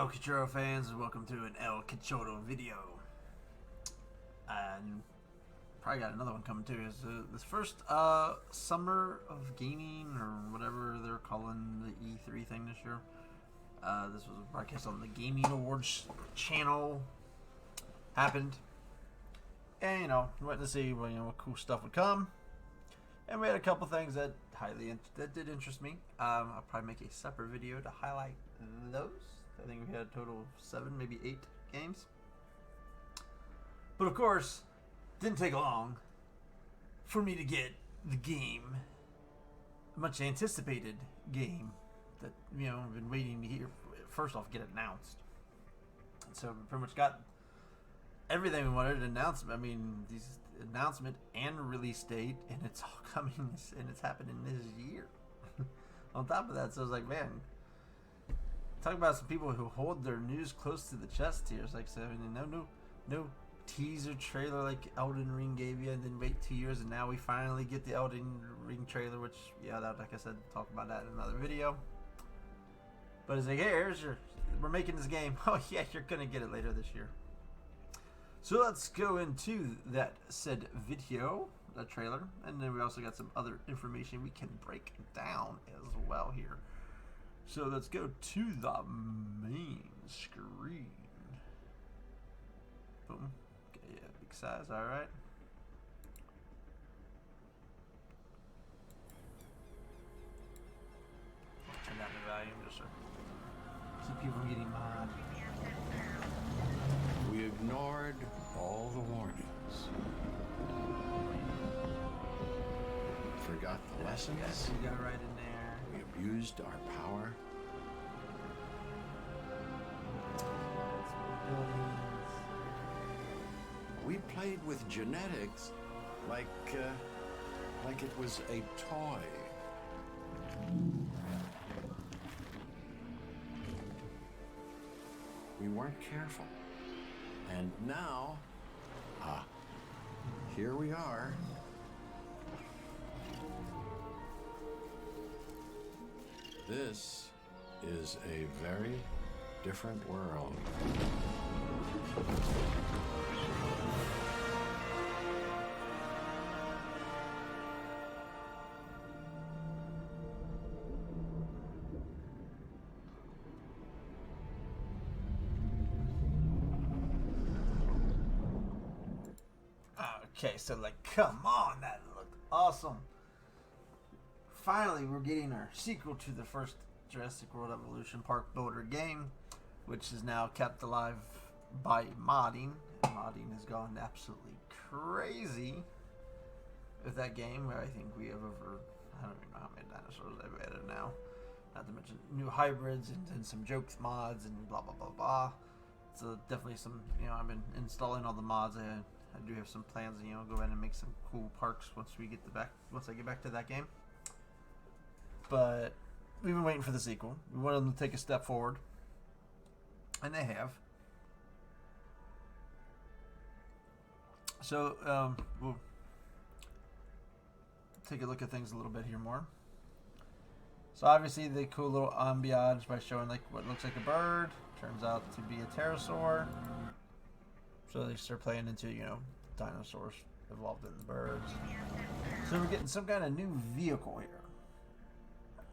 El Cachorro fans, and welcome to an El Cachorro video. And probably got another one coming too. Is this first summer of gaming, or whatever they're calling the E3 thing this year. This was a broadcast on the Gaming Awards channel. Happened, and went to see what cool stuff would come. And we had a couple things that did interest me. I'll probably make a separate video to highlight those. I think we had a total of 7, maybe 8 games. But of course, didn't take long for me to get the game, a much anticipated game that I've been waiting to hear. First off, get it announced. And so we pretty much got everything we wanted. These announcement and release date, and it's all coming, and it's happening this year. On top of that, so I was like, man, talk about some people who hold their news close to the chest here. It's like, no teaser trailer like Elden Ring gave you, and then wait 2 years, and now we finally get the Elden Ring trailer. Which, like I said, talk about that in another video. But it's like, hey, we're making this game. Oh yeah, you're gonna get it later this year. So let's go into that said video, that trailer, and then we also got some other information we can break down as well here. So let's go to the main screen. Boom. Okay, yeah, big size, alright. Turn down the volume just to keep people from getting mad. We ignored all the warnings. Forgot the lessons. Yes, you got it right in there. We abused our power. We played with genetics like it was a toy. We weren't careful. And now, here we are. This is a very different world. Okay, so come on, that looked awesome. Finally, we're getting our sequel to the first Jurassic World Evolution Park Builder game, which is now kept alive by modding. And modding has gone absolutely crazy with that game, where I think we have over, I don't even know how many dinosaurs they've added now. Not to mention new hybrids and some jokes mods and blah, blah, blah, blah. So definitely some, I've been installing all the mods. I do have some plans, go in and make some cool parks once I get back to that game. But we've been waiting for the sequel. We wanted them to take a step forward, and they have. So we'll take a look at things a little bit here more. So obviously the cool little ambiance by showing what looks like a bird turns out to be a pterosaur. So they start playing into, dinosaurs evolved in the birds. So we're getting some kind of new vehicle here.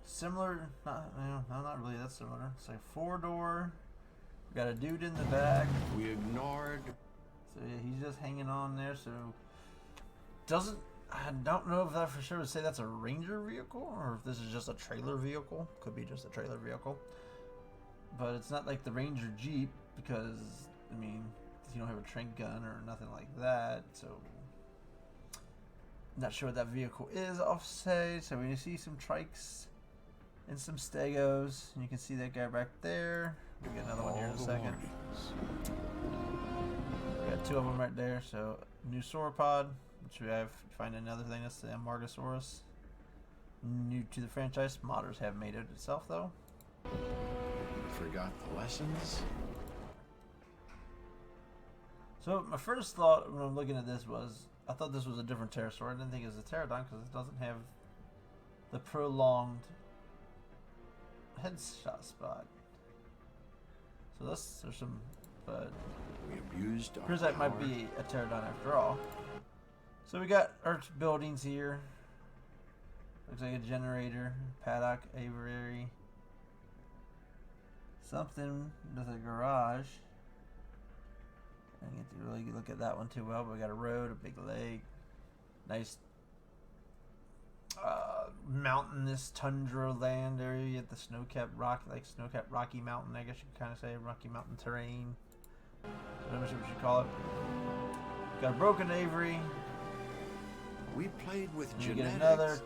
Similar, not really that similar. It's like 4-door. We got a dude in the back. We ignored. So yeah, he's just hanging on there. So I don't know if that for sure would say that's a Ranger vehicle, or if this is just a trailer vehicle. Could be just a trailer vehicle. But it's not like the Ranger Jeep, because you don't have a trank gun or nothing like that, so not sure what that vehicle is, I'll say. So we see some trikes and some stegos, and you can see that guy back there. We got another one here in a second. We got 2 of them right there. So new sauropod, which we have find another thing, that's the Amargasaurus. New to the franchise. Modders have made it itself though. Forgot the lessons. So my first thought when I'm looking at this was, I thought this was a different pterosaur. I didn't think it was a pterodon because it doesn't have the prolonged headshot spot. So So there's some, but We abused our appears that might power. be a pterodon after all. So we got our buildings here. Looks like a generator, paddock, aviary, something with a garage. I didn't get to really look at that one too well, but we got a road, a big lake, nice mountainous tundra land area. You get the snow-capped Rocky Mountain, I guess you could kind of say, Rocky Mountain terrain. So I'm not sure what you call it. Got a broken aviary. We played with You genetics. get another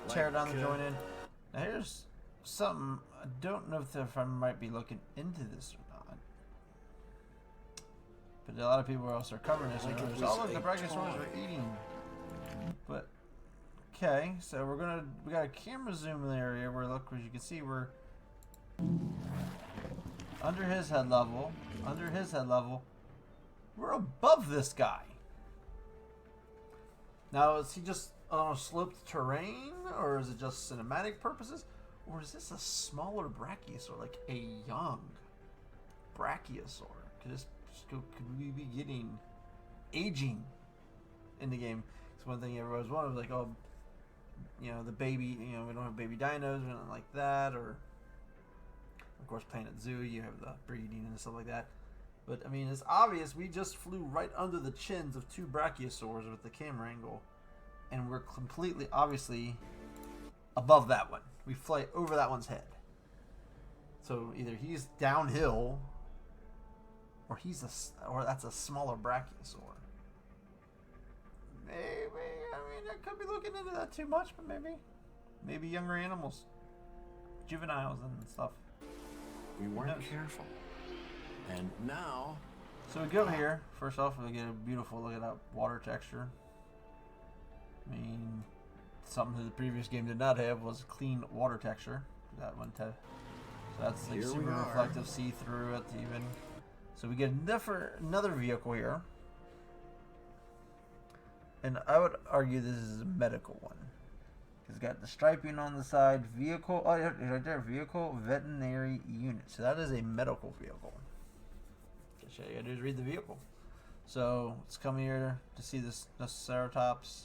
like, pterodon to join in. Now here's something. I don't know if I might be looking into this or not. But a lot of people also are covering this. Like it Like was look, the a brachiosaurs toy. are eating. But okay, so we got a camera zoom in the area where, look, as you can see, we're under his head level. Under his head level, we're above this guy. Now, is he just on a sloped terrain, or is it just cinematic purposes, or is this a smaller brachiosaur, like a young brachiosaur? Could we be getting aging in the game? It's one thing everybody's wanted, like, oh, you know, the baby, you know, we don't have baby dinos, we don't like that, or of course Planet Zoo, you have the breeding and stuff like that. But I mean, it's obvious we just flew right under the chins of two brachiosaurs with the camera angle, and we're completely, obviously, above that one. We fly over that one's head. So either he's downhill, or or that's a smaller brachiosaur. Maybe, I mean, I could be looking into that too much, but maybe younger animals, juveniles and stuff. We weren't careful. And now, So we go here. First off, we get a beautiful look at that water texture. I mean, something that the previous game did not have was clean water texture. That one, so that's like Here we super are. reflective, see-through it even. So we get another vehicle here, and I would argue this is a medical one. It's got the striping on the side. Vehicle, oh, yeah, right there. Vehicle veterinary unit. So that is a medical vehicle. Just all you gotta do is read the vehicle. So let's come here to see this Ceratops.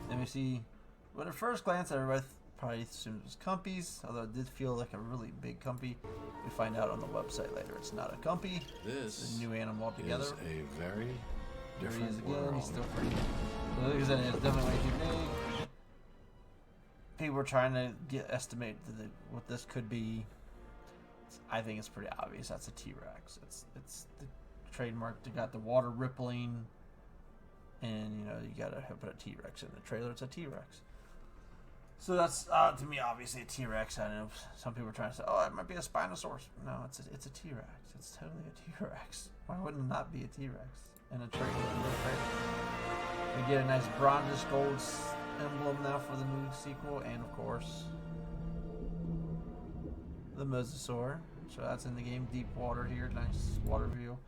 Then we see, well, at first glance, everybody probably assumed it was Cumpies, although it did feel like a really big Cumpy. We find out on the website later it's not a Cumpy. It's this a new animal altogether. is a very There he is different again. world. He's still pretty. So like I said, it's definitely way too big. People are trying to estimate what this could be. I think it's pretty obvious. That's a T-Rex. It's the trademark. They got the water rippling, and you know you gotta put a T-Rex in the trailer. It's a T-Rex. So that's to me obviously a T-Rex. I know some people are trying to say, oh, it might be a Spinosaurus. No, it's a T-Rex. It's totally a T-Rex. Why wouldn't it not be a T-Rex in a trailer? We get a nice bronze gold emblem now for the new sequel, and of course the Mosasaur. So that's in the game. Deep water here, nice water view,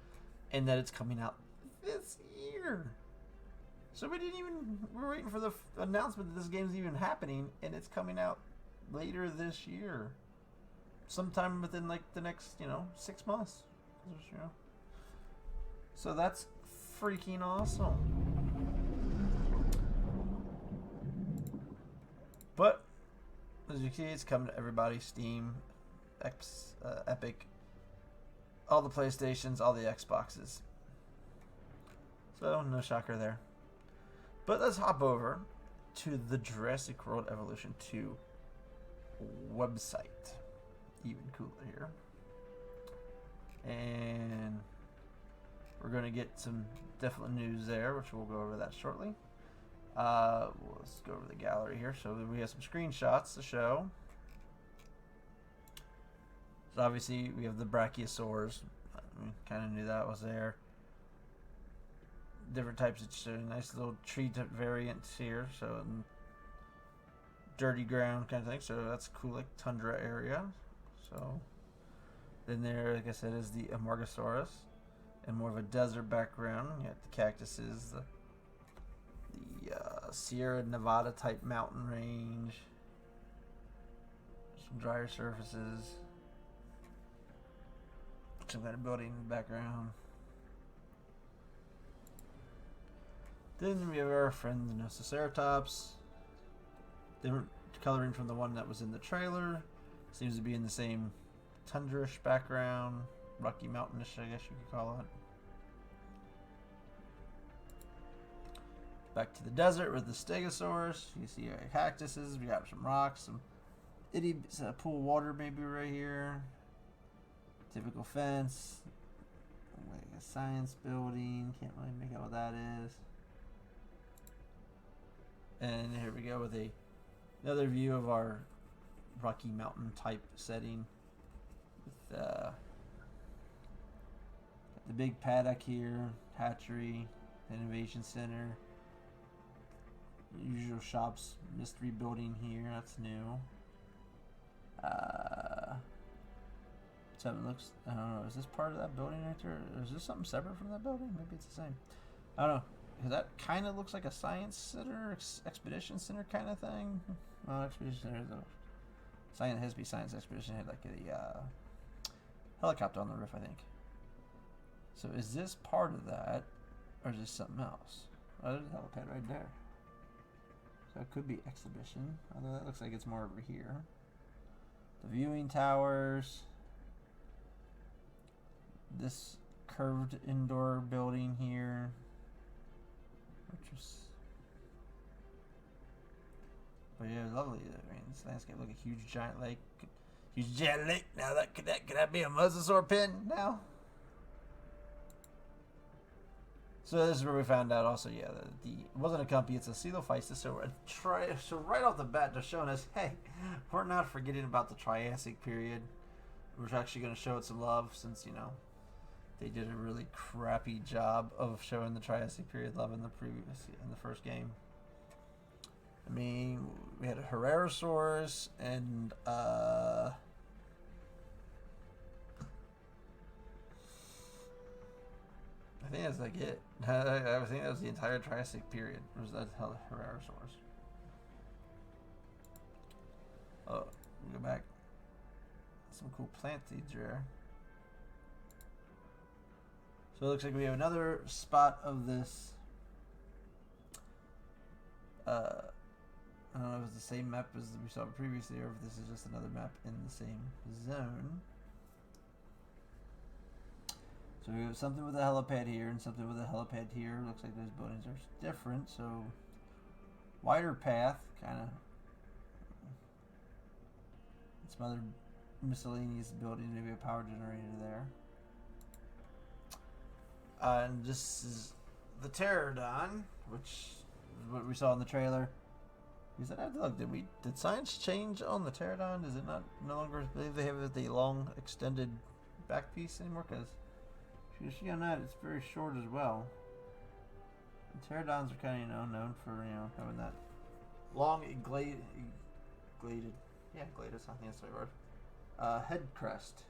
and that it's coming out this year. So we're waiting for the announcement that this game's even happening, and it's coming out later this year, sometime within like the next 6 months. So that's freaking awesome. But as you see, it's coming to everybody: Steam, Epic, all the PlayStations, all the Xboxes. So no shocker there. But let's hop over to the Jurassic World Evolution 2 website. Even cooler here. And we're going to get some definite news there, which we'll go over that shortly. Let's go over the gallery here. So we have some screenshots to show. So obviously we have the brachiosaurs. We kind of knew that was there. Different types of nice little tree variants here. So dirty ground kind of thing. So that's cool, like tundra area. So then there, like I said, is the Amargasaurus, and more of a desert background. You got the cactuses, the Sierra Nevada type mountain range, some drier surfaces. some kind of building in the background. Then we have our friend the Nociceratops. Different coloring from the one that was in the trailer. Seems to be in the same tundra-ish background. Rocky Mountain-ish, I guess you could call it. Back to the desert with the Stegosaurus. You see our cactuses. We got some rocks, some itty pool of water maybe right here. Typical fence. Like a science building. Can't really make out what that is. And here we go with another view of our Rocky Mountain type setting. With the big paddock here, hatchery, innovation center. Usual shops, mystery building here, that's new. Something looks, I don't know, is this part of that building right there? Or is this something separate from that building? Maybe it's the same. I don't know. Because that kind of looks like a science center, expedition center kind of thing. Well, expedition center is a science, has to be science expedition. Had like a helicopter on the roof, I think. So is this part of that, or is this something else? Oh, there's a helipad right there. So it could be exhibition, although that looks like it's more over here. The viewing towers. This curved indoor building here. But yeah, lovely. I mean, this landscape like a huge giant lake. Huge giant lake. Now could that be a mosasaur pen now? So this is where we found out also, yeah, that it wasn't a company, it's a coelophysis. So right off the bat, they're showing us, hey, we're not forgetting about the Triassic period. We're actually going to show it some love since, you know, they did a really crappy job of showing the Triassic period love in the first game. I mean, we had a Herrerasaurus and I think that's like it. I think that was the entire Triassic period. Was that Herrerasaurus? Oh, we go back. Some cool plant seeds there. So it looks like we have another spot of this. I don't know if it's the same map as we saw previously, or if this is just another map in the same zone. So we have something with a helipad here and something with a helipad here. Looks like those buildings are different. So wider path, kind of. Some other miscellaneous buildings, maybe a power generator there. And this is the Pterodon, which is what we saw in the trailer. Is that look? Did science change on the Pterodon? Is it no longer? I believe they have the long extended back piece anymore. Because you see on that, it's very short as well. And Pterodons are kind of known for having that long gladed. Yeah, gladed. I think that's the right word. Head crest.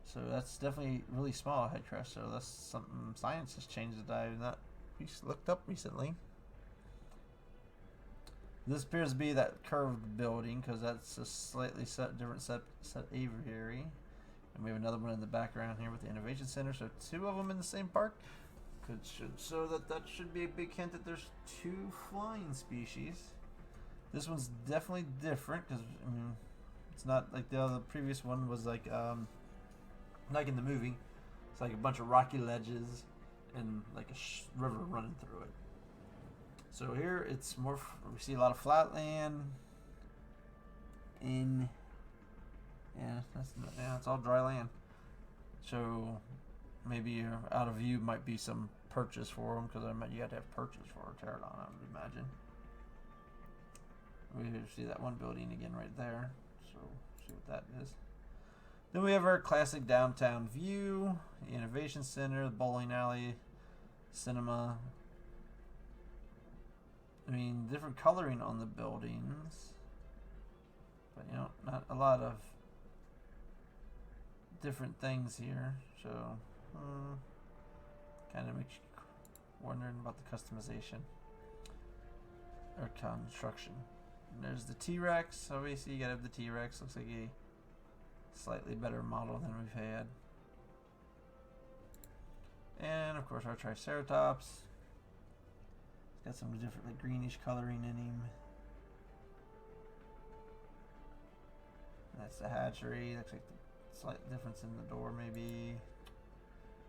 So that's definitely really small head crest. So that's something science has changed that I've not looked up recently. This appears to be that curved building because that's a slightly different set aviary. And we have another one in the background here with the Innovation Center. So two of them in the same park. So that should be a big hint that there's two flying species. This one's definitely different because I mean, it's not like the previous one was like in the movie. It's like a bunch of rocky ledges and like a river running through it. So here it's more, we see a lot of flat land. It's all dry land. So maybe out of view might be some purchase for them because you have to have purchase for a pterodon, I would imagine. We see that one building again right there. So see what that is. Then we have our classic downtown view, the Innovation Center, the bowling alley, cinema. I mean, different coloring on the buildings, but not a lot of different things here. So, kind of makes you wondering about the customization or construction. And there's the T-Rex. Obviously, you gotta have the T-Rex. Looks like a Slightly better model than we've had. And of course our Triceratops. It's got some different like greenish coloring in him. And that's the hatchery. Looks like the slight difference in the door maybe.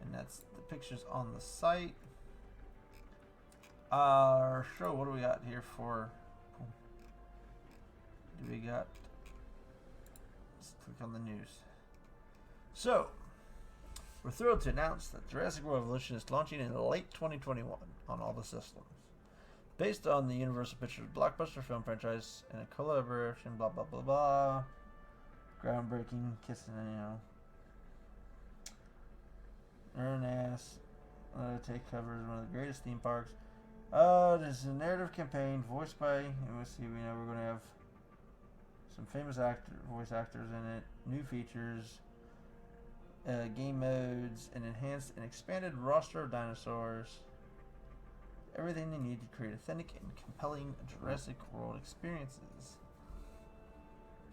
And that's the pictures on the site. So what do we got here for? Do we got? Let's click on the news. So, we're thrilled to announce that Jurassic World Evolution is launching in late 2021 on all the systems. Based on the Universal Pictures blockbuster film franchise and a collaboration, blah blah blah blah. Groundbreaking, kissing, Earn ass. Take covers one of the greatest theme parks. There's a narrative campaign voiced by, and we'll see, we're going to have some famous voice actors in it, new features, game modes, an enhanced and expanded roster of dinosaurs. Everything they need to create authentic and compelling Jurassic World experiences.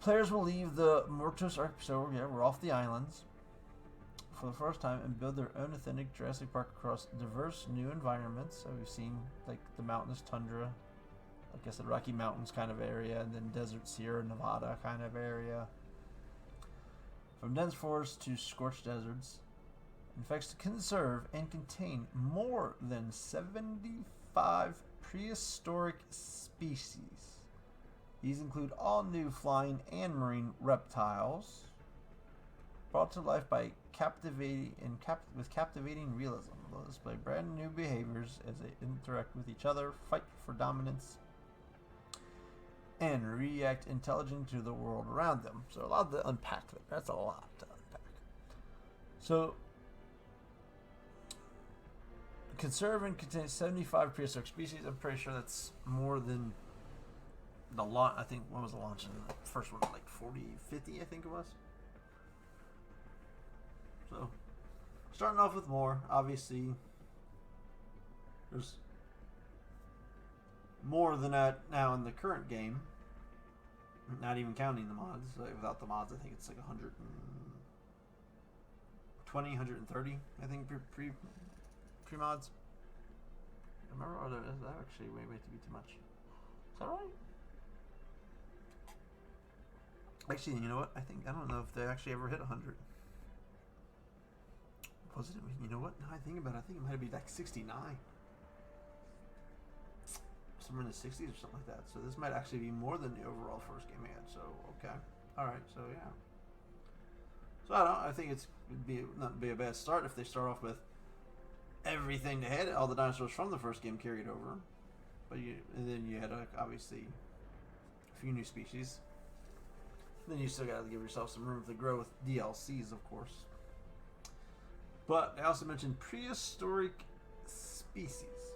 Players will leave the Mortos Archipelago, we're off the islands, for the first time and build their own authentic Jurassic Park across diverse new environments. So we've seen like the mountainous tundra, I guess the Rocky Mountains kind of area, and then desert Sierra Nevada kind of area. From dense forests to scorched deserts, in fact, to conserve and contain more than 75 prehistoric species. These include all new flying and marine reptiles, brought to life by with captivating realism. They'll display brand new behaviors as they interact with each other, fight for dominance, and react intelligently to the world around them. So a lot to unpack there. That's a lot to unpack. So conserve and contain 75 prehistoric species. I'm pretty sure that's more than the launch. I think, when was the launch? The first one, like 40, 50, I think it was. So, starting off with more, obviously, there's more than that now in the current game, not even counting the mods. Like, without the mods, I think it's like 120, 130, I think, pre-mods. Remember, or is that actually way to be too much? Is that right? Actually, you know what? I don't know if they actually ever hit 100. Was it? You know what? Now I think about it, I think it might be like 69. Somewhere in the 60s or something like that. So this might actually be more than the overall first game we had. So, okay. Alright, so yeah. So I think not be a bad start if they start off with everything they had, all the dinosaurs from the first game carried over. And then you had obviously a few new species. Then you still got to give yourself some room to grow with DLCs, of course. But I also mentioned prehistoric species.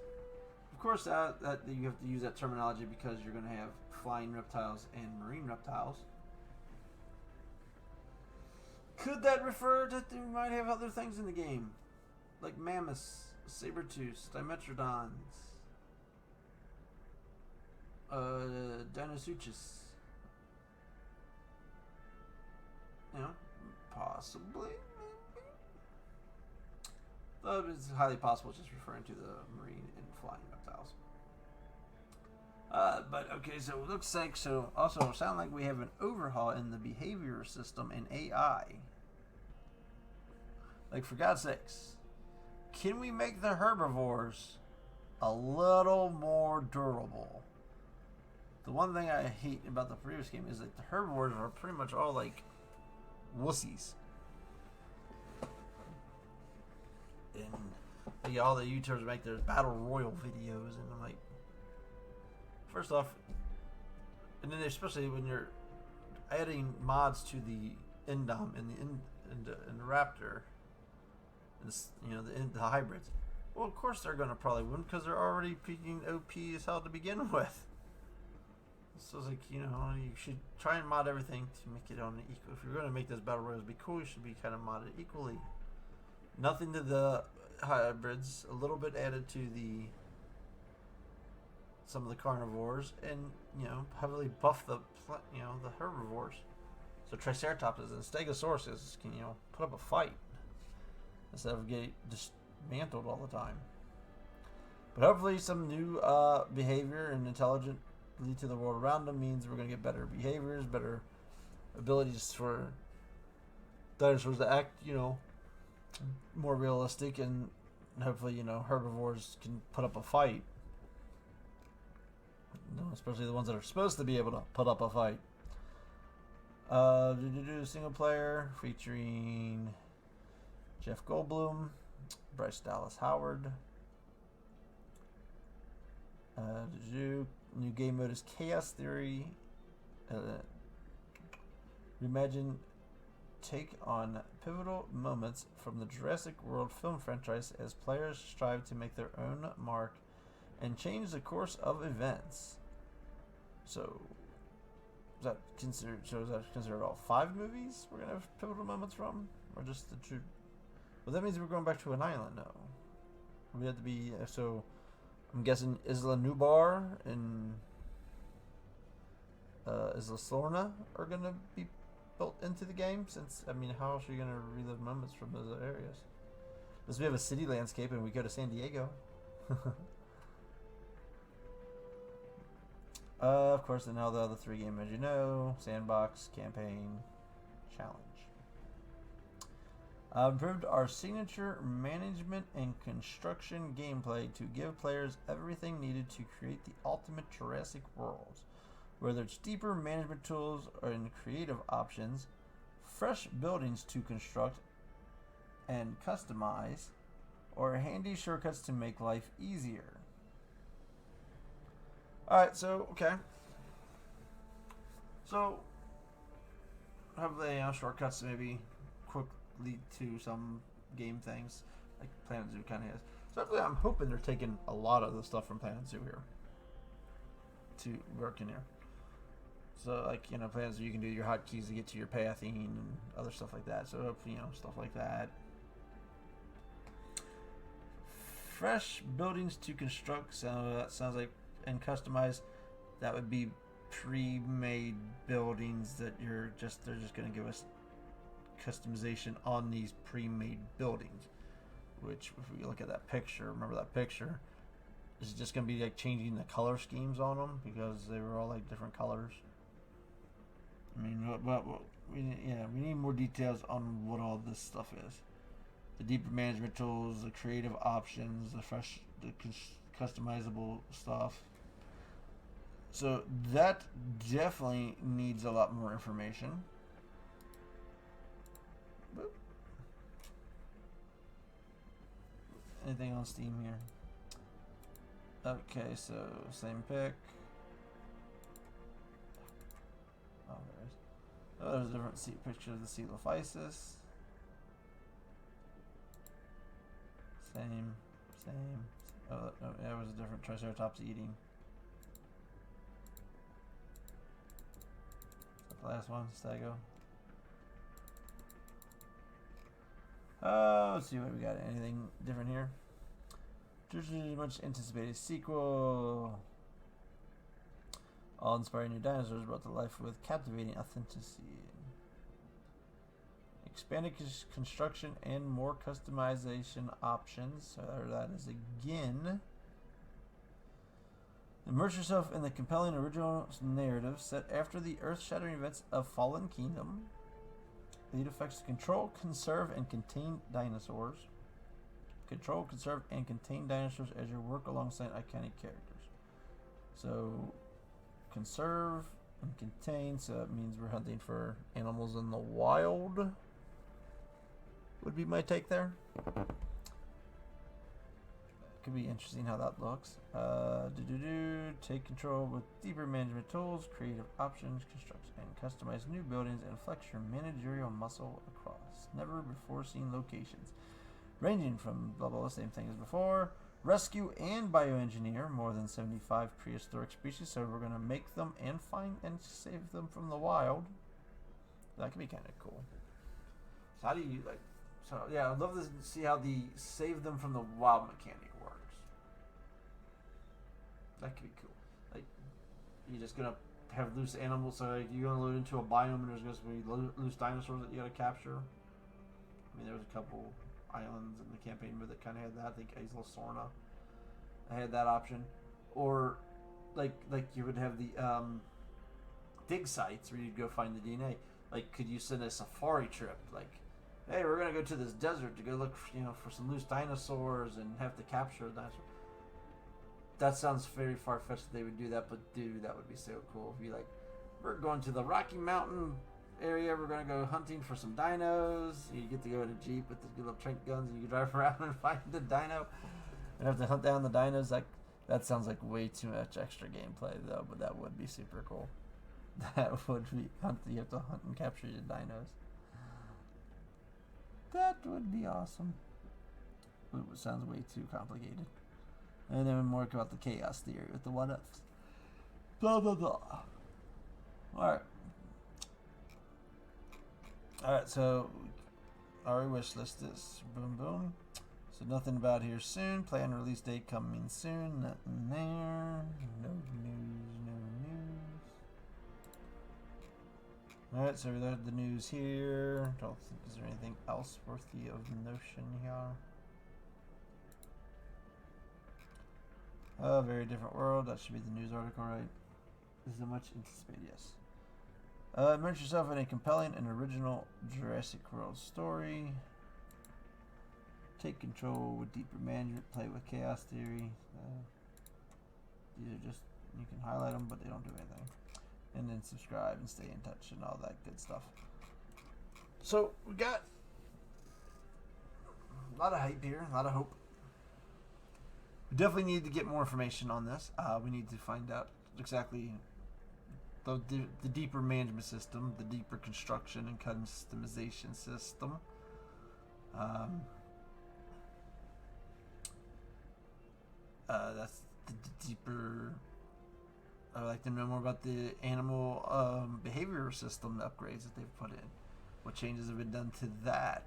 Of course, that you have to use that terminology because you're going to have flying reptiles and marine reptiles. Could that refer to that you might have other things in the game, like mammoths, saber-tooths, dimetrodons, Dinosuchus? Possibly. But it's highly possible, just referring to the marine and flying reptiles. But okay, so it looks like, also sound like we have an overhaul in the behavior system and AI. Like, for God's sakes, can we make the herbivores a little more durable? The one thing I hate about the previous game is that the herbivores are pretty much all like wussies. And all the YouTubers make their battle royal videos, and I'm like, first off, and then especially when you're adding mods to the Indom and the Raptor, and the hybrids. Well, of course they're gonna probably win because they're already peaking OP as hell to begin with. So it's like, you should try and mod everything to make it on an equal. If you're gonna make those battle royals be cool, you should be kind of modded equally. Nothing to the hybrids, a little bit added to some of the carnivores, and heavily buff the herbivores. So Triceratops and Stegosauruses can, put up a fight instead of getting dismantled all the time. But hopefully some new behavior and intelligently to the world around them means we're going to get better behaviors, better abilities for dinosaurs to act, more realistic, and hopefully, herbivores can put up a fight. Especially the ones that are supposed to be able to put up a fight. Single player featuring Jeff Goldblum, Bryce Dallas Howard. New game mode is Chaos Theory. Reimagine take on pivotal moments from the Jurassic World film franchise as players strive to make their own mark and change the course of events. So, is that considered all 5 movies we're gonna have pivotal moments from, or just the two? Well, that means we're going back to an island now. We have to be so. I'm guessing Isla Nublar and Isla Sorna are gonna be built into the game. Since how else are you gonna relive moments from those areas? Unless we have a city landscape and we go to San Diego. Of course, and now the other 3 games, as you know: Sandbox, Campaign, Challenge. Improved our signature management and construction gameplay to give players everything needed to create the ultimate Jurassic World. Whether it's deeper management tools or in creative options, fresh buildings to construct and customize, or handy shortcuts to make life easier. Alright, so, okay. So, have the shortcuts to maybe quick lead to some game things, like Planet Zoo kind of has. So, I'm hoping they're taking a lot of the stuff from Planet Zoo here to work in here. So, like, Planet Zoo, you can do your hotkeys to get to your pathing and other stuff like that. So, hopefully, stuff like that. Fresh buildings to construct. So, that sounds like, and customize, that would be pre-made buildings that they're just going to give us customization on these pre-made buildings, which if we look at that picture, remember that picture, is just going to be like changing the color schemes on them because they were all like different colors. We need more details on what all this stuff is. The deeper management tools, the creative options, the customizable stuff. So that definitely needs a lot more information. Boop. Anything on Steam here? Okay, so same pick. Oh, there's a different picture of the Coelophysis. Same. Oh, yeah, it was a different Triceratops eating. The last one, Stego. Let's see what we got. Anything different here? There's a much anticipated sequel. All inspiring new dinosaurs brought to life with captivating authenticity. Expanded construction and more customization options. So that is again. Immerse yourself in the compelling original narrative set after the earth-shattering events of Fallen Kingdom. Lead effects to control, conserve, and contain dinosaurs. Control, conserve, and contain dinosaurs as you work alongside iconic characters. So, conserve and contain, so that means we're hunting for animals in the wild. Would be my take there. Could be interesting how that looks. Take control with deeper management tools, creative options, construct and customize new buildings, and flex your managerial muscle across never before seen locations, ranging from blah blah, same thing as before. Rescue and bioengineer more than 75 prehistoric species, so we're gonna make them and find and save them from the wild. That could be kind of cool. So how do you like? So yeah, I'd love to see how the save them from the wild mechanic works. That could be cool. Like, you're just gonna have loose animals. So like, you're gonna load into a biome and there's going to be loose dinosaurs that you gotta capture. I mean, there was a couple islands in the campaign where that kind of had that. I think Isla Sorna had that option, or like you would have the dig sites where you'd go find the DNA. Like, could you send a safari trip? Like, hey, we're gonna go to this desert to go look, for some loose dinosaurs and have to capture a dinosaur. That sounds very far-fetched that they would do that, but dude, that would be so cool. If you like, we're going to the Rocky Mountain area, we're gonna go hunting for some dinos. You get to go in a Jeep with the little trank guns and you can drive around and find the dino and have to hunt down the dinos. Like, that sounds like way too much extra gameplay though, but that would be super cool. That would be you have to hunt and capture your dinos. That would be awesome. It sounds way too complicated. And then more about the chaos theory with the what-ups. Blah, blah, blah. Alright. Alright, so our wish list is boom, boom. So nothing about here soon. Planned release date coming soon. Nothing there. No news, no news. Alright, so we have the news here. Don't think, is there anything else worthy of notion here? A very different world. That should be the news article, right? This is a much anticipated, yes. Immerse yourself in a compelling and original Jurassic World story. Take control with deeper management. Play with chaos theory. These are just, you can highlight them, but they don't do anything. And then subscribe and stay in touch and all that good stuff. So we got a lot of hype here, a lot of hope. We definitely need to get more information on this. We need to find out exactly the deeper management system, the deeper construction and customization system. That's the deeper. I'd like to know more about the animal behavior system upgrades that they've put in. What changes have been done to that?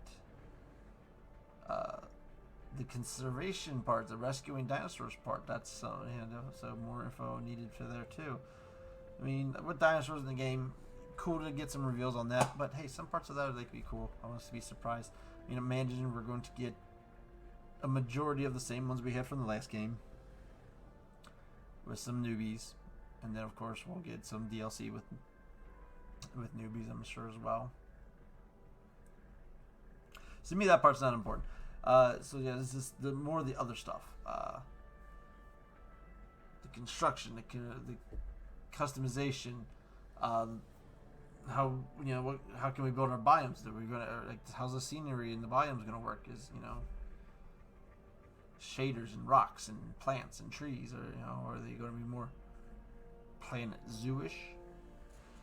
The conservation part, the rescuing dinosaurs part, that's so more info needed for there too. I mean, with dinosaurs in the game, cool to get some reveals on that, but hey, some parts of that could be cool. I want us to be surprised. Imagine we're going to get a majority of the same ones we had from the last game with some newbies, and then of course we'll get some DLC with newbies, I'm sure, as well. So to me, that part's not important. So yeah, this is the more of the other stuff. The construction, the customization, how how can we build our biomes? Are we gonna how's the scenery in the biomes gonna work? Is shaders and rocks and plants and trees, or are they going to be more Planet Zoo-ish?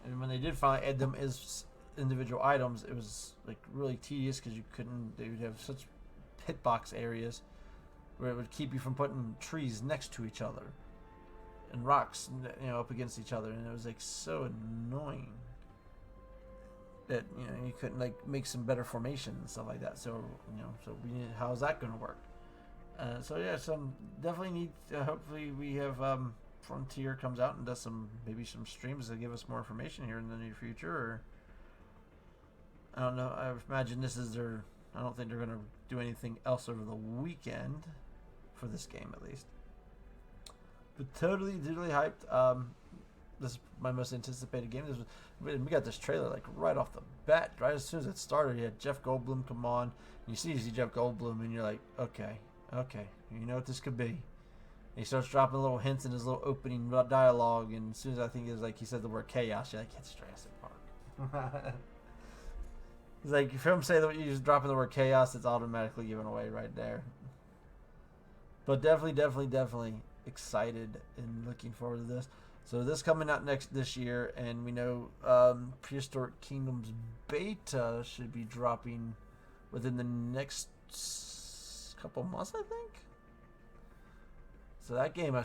And when they did finally add them as individual items, it was like really tedious because they would have such hitbox areas where it would keep you from putting trees next to each other and rocks up against each other, and it was like so annoying that you couldn't make some better formation and stuff like that. So how's that going to work? So yeah, definitely need. Hopefully we have Frontier comes out and does maybe some streams that give us more information here in the near future. Or I don't know. I imagine this is their. I don't think they're going to do anything else over the weekend for this game, at least. But totally hyped. This is my most anticipated game. We got this trailer right off the bat. Right as soon as it started, you had Jeff Goldblum come on. And you see Jeff Goldblum, and you're like, okay, you know what this could be. And he starts dropping little hints in his little opening dialogue, and as soon as I think he said the word chaos, you're like, it's Jurassic Park. He's like, if him say that you just dropping the word chaos, it's automatically given away right there. But definitely excited and looking forward to this. So this coming out this year, and we know Prehistoric Kingdoms beta should be dropping within the next couple months, I think. So that game, I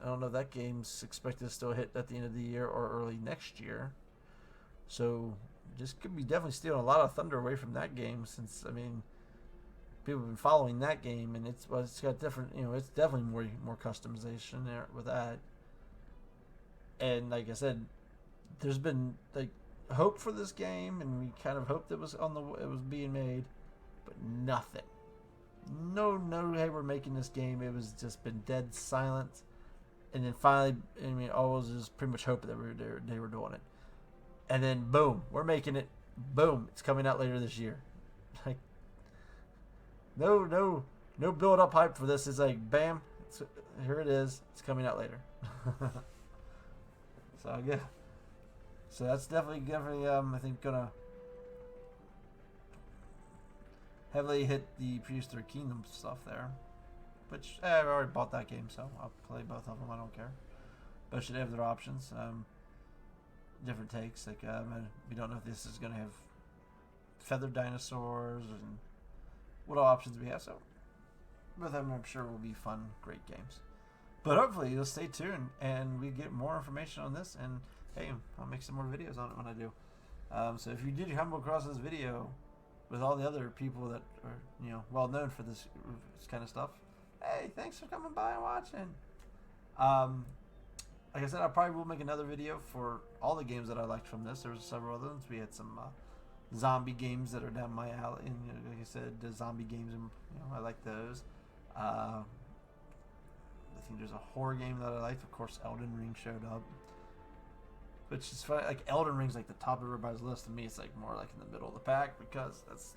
don't know if that game's expected to still hit at the end of the year or early next year. So just could be definitely stealing a lot of thunder away from that game, since people have been following that game, and it's got different, it's definitely more customization there with that. And like I said, there's been like hope for this game, and we kind of hoped it was being made, but nothing. No, hey, we're making this game. It was just been dead silent. And then finally, I mean, all was just pretty much hoping that they were doing it. And then boom, we're making it. Boom, it's coming out later this year. Like, no build up hype for this. It's like bam, here it is. It's coming out later. So yeah, so that's definitely I think gonna heavily hit the Previous Third Kingdom stuff there. Which I've already bought that game, so I'll play both of them. I don't care. Both should have their options. Different takes. Like we don't know if this is going to have feathered dinosaurs and what all options we have. So both of them, I'm sure, will be fun, great games. But hopefully you'll stay tuned and we get more information on this. And hey, I'll make some more videos on it when I do. So if you did come across this video with all the other people that are well known for this kind of stuff. Hey, thanks for coming by and watching. Like I said, I probably will make another video for all the games that I liked from this. There was several other ones. We had some zombie games that are down my alley, and like I said, the zombie games, and I like those. I think there's a horror game that I liked. Of course, Elden Ring showed up, which is funny. Like Elden Ring's like the top of everybody's list. To me, it's like more like in the middle of the pack because that's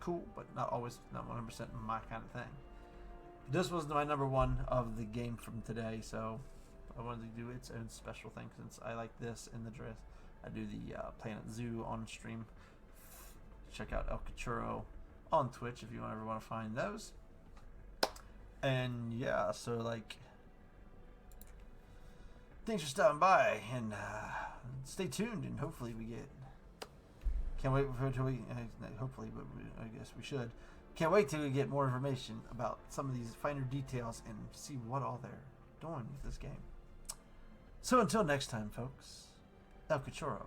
cool, but not 100% my kind of thing. This was my number one of the game from today, so I wanted to do its own special thing since I like this in the dress. I do the Planet Zoo on stream. Check out El Cachorro on Twitch if you ever want to find those. And yeah, so like, thanks for stopping by, and stay tuned, and hopefully we get. Can't wait until we. Hopefully, but I guess we should. Can't wait till we get more information about some of these finer details and see what all they're doing with this game. So until next time, folks, El Cachorro.